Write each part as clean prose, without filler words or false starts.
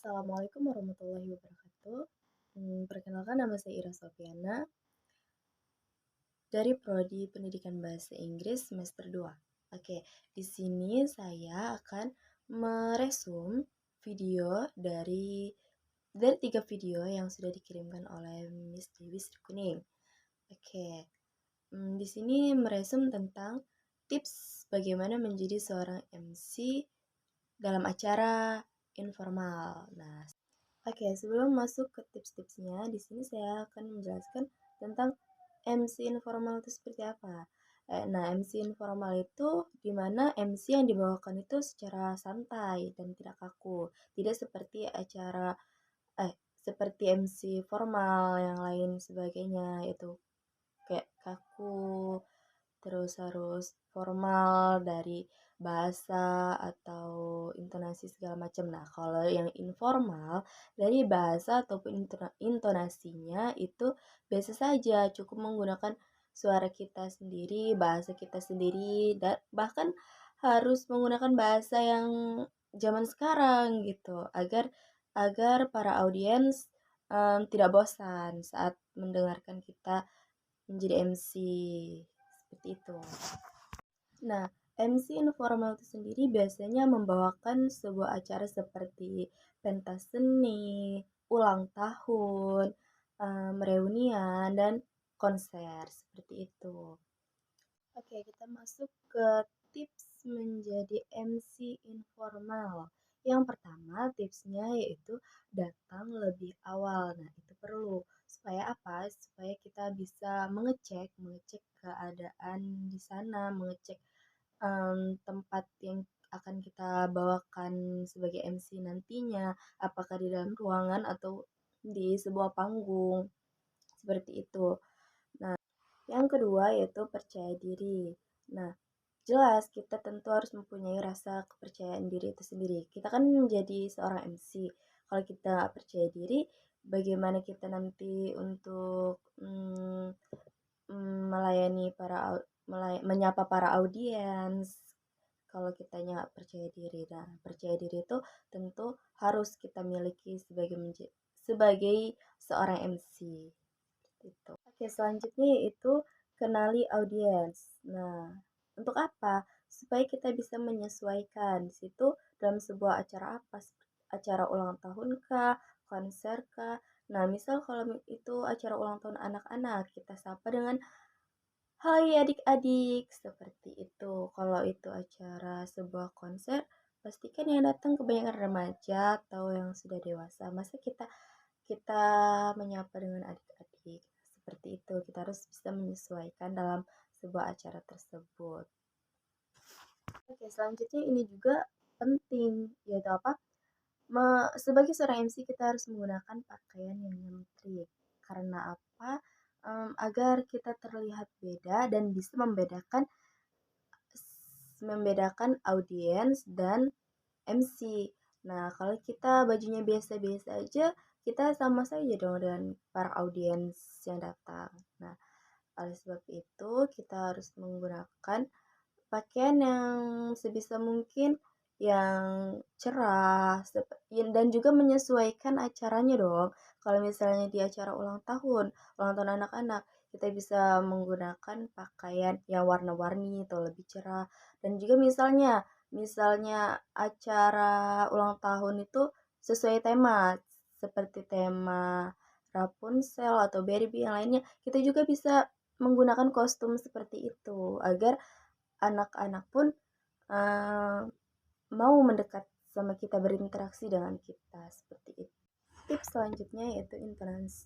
Assalamualaikum warahmatullahi wabarakatuh. Perkenalkan nama saya Ira Sofiana dari Prodi Pendidikan Bahasa Inggris semester 2. Oke, di sini saya akan meresum video dari 3 video yang sudah dikirimkan oleh Miss Dewi Sri Kuning. Oke, di sini meresum tentang tips bagaimana menjadi seorang MC dalam acara informal. Nah, oke, sebelum masuk ke tips-tipsnya, di sini saya akan menjelaskan tentang MC informal itu seperti apa. Nah, MC informal itu di mana MC yang dibawakan itu secara santai dan tidak kaku, tidak seperti seperti MC formal yang lain sebagainya itu kayak kaku, terus harus formal dari bahasa atau intonasi segala macam. Nah, kalau yang informal dari bahasa ataupun intonasinya itu biasa saja, cukup menggunakan suara kita sendiri, bahasa kita sendiri, dan bahkan harus menggunakan bahasa yang zaman sekarang gitu, agar agar para audiens tidak bosan saat mendengarkan kita menjadi MC seperti itu. Nah, MC informal itu sendiri biasanya membawakan sebuah acara seperti pentas seni, ulang tahun, reunian, dan konser seperti itu. Oke, kita masuk ke tips menjadi MC informal. Yang pertama, tipsnya yaitu datang lebih awal. Nah, itu perlu. Supaya apa? Supaya kita bisa mengecek keadaan di sana, mengecek tempat yang akan kita bawakan sebagai MC nantinya, apakah di dalam ruangan atau di sebuah panggung, seperti itu. Yang kedua yaitu percaya diri. Nah, jelas kita tentu harus mempunyai rasa kepercayaan diri itu sendiri. Kita kan menjadi seorang MC. Kalau kita nggak percaya diri, bagaimana kita nanti untuk melayani menyapa para audiens kalau kitanya nggak percaya diri. Nah, percaya diri itu tentu harus kita miliki sebagai seorang MC. Gitu. Oke, selanjutnya yaitu kenali audiens. Nah, untuk apa? Supaya kita bisa menyesuaikan di situ dalam sebuah acara apa? Acara ulang tahun kah? Konser kah? Nah, misal kalau itu acara ulang tahun anak-anak, kita sapa dengan hai adik-adik, seperti itu. Kalau itu acara sebuah konser, pastikan yang datang kebanyakan remaja atau yang sudah dewasa. Masa kita kita menyapa dengan adik-adik seperti itu, kita harus bisa menyesuaikan dalam sebuah acara tersebut. Oke, selanjutnya ini juga penting, yaitu apa? Sebagai seorang MC kita harus menggunakan pakaian yang nyentrik. Karena apa? Agar kita terlihat beda dan bisa membedakan audiens dan MC. Nah, kalau kita bajunya biasa-biasa aja, kita sama saja dong dengan para audiens yang datang. Nah, oleh sebab itu kita harus menggunakan pakaian yang sebisa mungkin yang cerah dan juga menyesuaikan acaranya dong. Kalau misalnya di acara ulang tahun anak-anak, kita bisa menggunakan pakaian yang warna-warni atau lebih cerah. Dan juga misalnya acara ulang tahun itu sesuai tema, seperti tema Rapunzel atau Barbie yang lainnya, kita juga bisa menggunakan kostum seperti itu agar anak-anak pun uh, mau mendekat sama kita, berinteraksi dengan kita seperti itu. Tips selanjutnya yaitu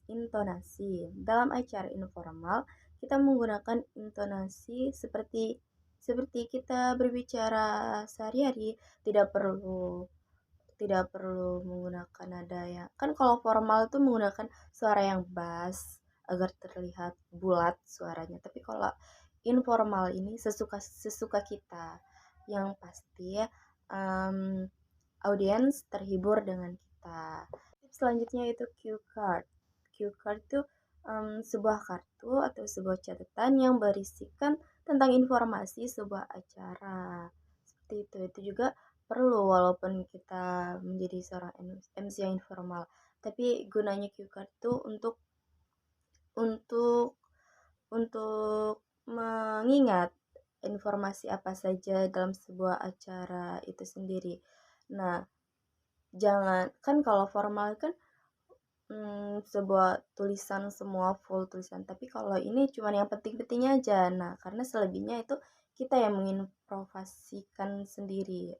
intonasi. Dalam acara informal, kita menggunakan intonasi seperti kita berbicara sehari-hari, tidak perlu menggunakan nada yang, kan kalau formal tuh menggunakan suara yang bass agar terlihat bulat suaranya, tapi kalau informal ini sesuka sesuka kita, yang pasti ya, audiens terhibur dengan kita. Tips selanjutnya itu cue card. Cue card itu sebuah kartu atau sebuah catatan yang berisikan tentang informasi sebuah acara. Seperti itu juga perlu walaupun kita menjadi seorang MC yang informal. Tapi gunanya cue card itu untuk untuk mengingat informasi apa saja dalam sebuah acara itu sendiri. Nah, jangan kan kalau formal kan sebuah tulisan semua full tulisan, tapi kalau ini cuma yang penting-pentingnya aja. Nah, karena selebihnya itu kita yang mengimprovasikan sendiri,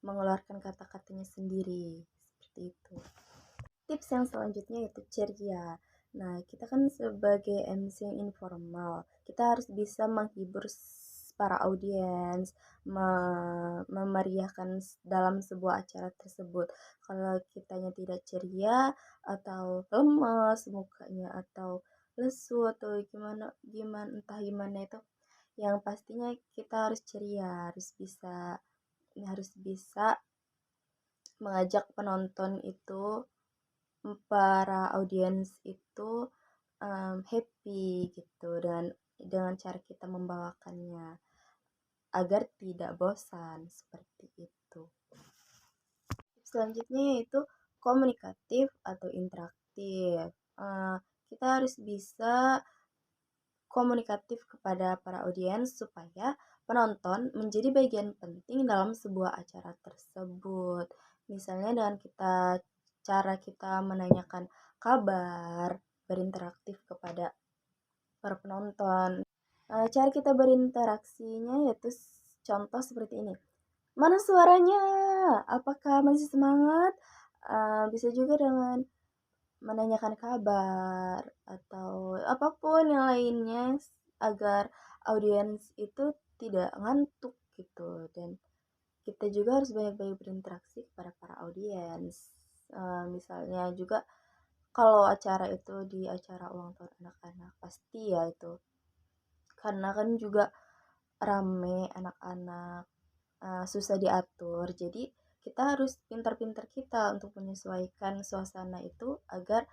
mengeluarkan kata-katanya sendiri, seperti itu. Tips yang selanjutnya itu ceria. Nah, kita kan sebagai MC yang informal, kita harus bisa menghibur para audiens, memeriahkan dalam sebuah acara tersebut. Kalau kitanya tidak ceria atau lemes mukanya atau lesu atau gimana gimana entah gimana itu, yang pastinya kita harus ceria, harus bisa mengajak penonton itu, para audiens itu happy gitu dan dengan cara kita membawakannya agar tidak bosan seperti itu. Selanjutnya yaitu komunikatif atau interaktif. Eh, Kita harus bisa komunikatif kepada para audiens supaya penonton menjadi bagian penting dalam sebuah acara tersebut. Misalnya dengan cara kita menanyakan kabar, berinteraktif kepada para penonton. Cara kita berinteraksinya yaitu contoh seperti ini. Mana suaranya? Apakah masih semangat? Bisa juga dengan menanyakan kabar atau apapun yang lainnya agar audiens itu tidak ngantuk gitu, dan kita juga harus banyak-banyak berinteraksi kepada para audiens. Misalnya juga kalau acara itu di acara ulang tahun anak-anak pasti ya itu karena kan juga rame anak-anak, susah diatur. Jadi kita harus pintar-pintar kita untuk menyesuaikan suasana itu agar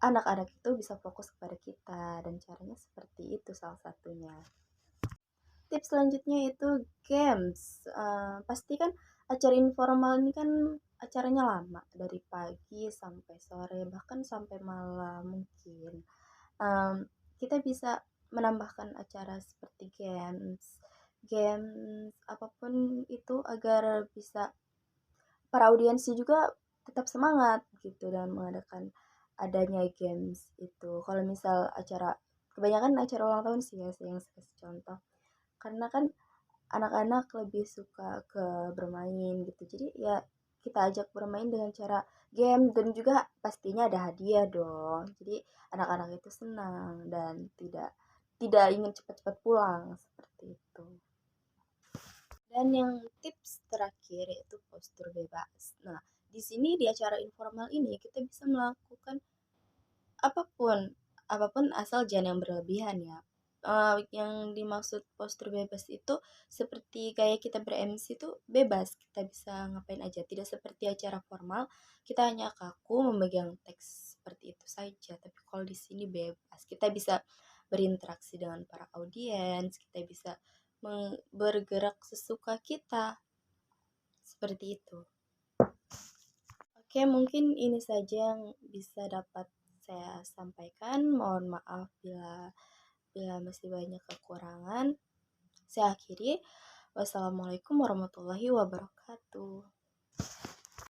anak-anak itu bisa fokus kepada kita, dan caranya seperti itu salah satunya. Tips selanjutnya itu games. Pasti kan acara informal ini kan acaranya lama dari pagi sampai sore bahkan sampai malam mungkin. Em, Kita bisa menambahkan acara seperti games, games apapun itu agar bisa para audiensnya juga tetap semangat gitu dan mengadakan adanya games itu. Kalau misal acara kebanyakan acara ulang tahun sih ya yang saya kasih contoh. Karena kan anak-anak lebih suka ke bermain gitu. Jadi ya kita ajak bermain dengan cara game dan juga pastinya ada hadiah dong. Jadi anak-anak itu senang dan tidak tidak ingin cepat-cepat pulang seperti itu. Dan yang tips terakhir yaitu postur bebas. Nah, di sini di acara informal ini kita bisa melakukan apapun, apapun asal jangan yang berlebihan ya. Yang dimaksud postur bebas itu seperti kayak kita ber-MC itu bebas, kita bisa ngapain aja, tidak seperti acara formal, kita hanya kaku memegang teks seperti itu saja. Tapi kalau di sini bebas, kita bisa berinteraksi dengan para audiens, kita bisa bergerak sesuka kita, seperti itu. Oke, mungkin ini saja yang bisa dapat saya sampaikan. Mohon maaf bila bila masih banyak kekurangan. Saya akhiri. Wassalamualaikum warahmatullahi wabarakatuh.